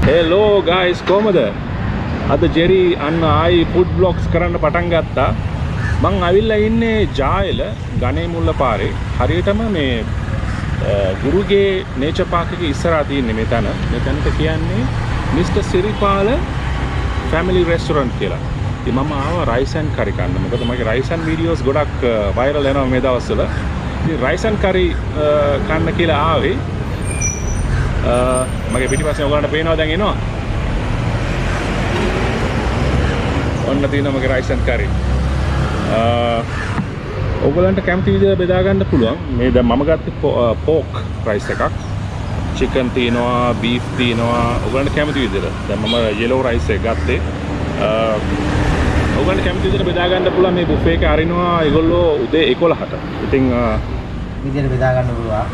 Hello guys, කොහමද? අද ජෙරි අන්න ආයි ෆුඩ් බ්ලොග්ස් කරන්න පටන් ගත්තා. මං අවිල්ලා ඉන්නේ ජායල ගණේ මුල්ල පාරේ. හරියටම මේ ගුරුගේ නේචර් පාක් එකේ ඉස්සරහා තියෙන්නේ මෙතන. මෙතනට කියන්නේ මිස්ටර් සිරිපාල ෆැමිලි රෙස්ටොරන්ට් කියලා. ඉතින් මම ආවා රයිස් ඇන්ඩ් කරි කන්න. මොකද මගේ රයිස් ඇන්ඩ් වීඩියෝස් ගොඩක් වයිරල් වෙනවා මේ දවස්වල. ඉතින් රයිස් ඇන්ඩ් කරි කන්න කියලා ආවේ. මගේ පිටිපස්සේ ඔයගලන්ට පේනවා දැන් එනවා. ඔන්න තියෙනවා මගේ රයිස් ඇන්ඩ් කරි. ඔයගලන්ට කැමති විදිහට බෙදා ගන්න පුළුවන්. මේ දැන් මම ගත්තේ පෝක් රයිස් එකක්. චිකන් තියෙනවා, බීෆ් තියෙනවා. ඔයගලන්ට කැමති විදිහට. දැන් මම යෙලෝ රයිස් එක ගත්තේ. ඔයගලන්ට කැමති විදිහට බෙදා ගන්න පුළුවන්. මේ බුෆේ එක අරිනවා ඒගොල්ලෝ උදේ 11ට. ඉතින් විදිහට බෙදා ගන්න පුළුවන්.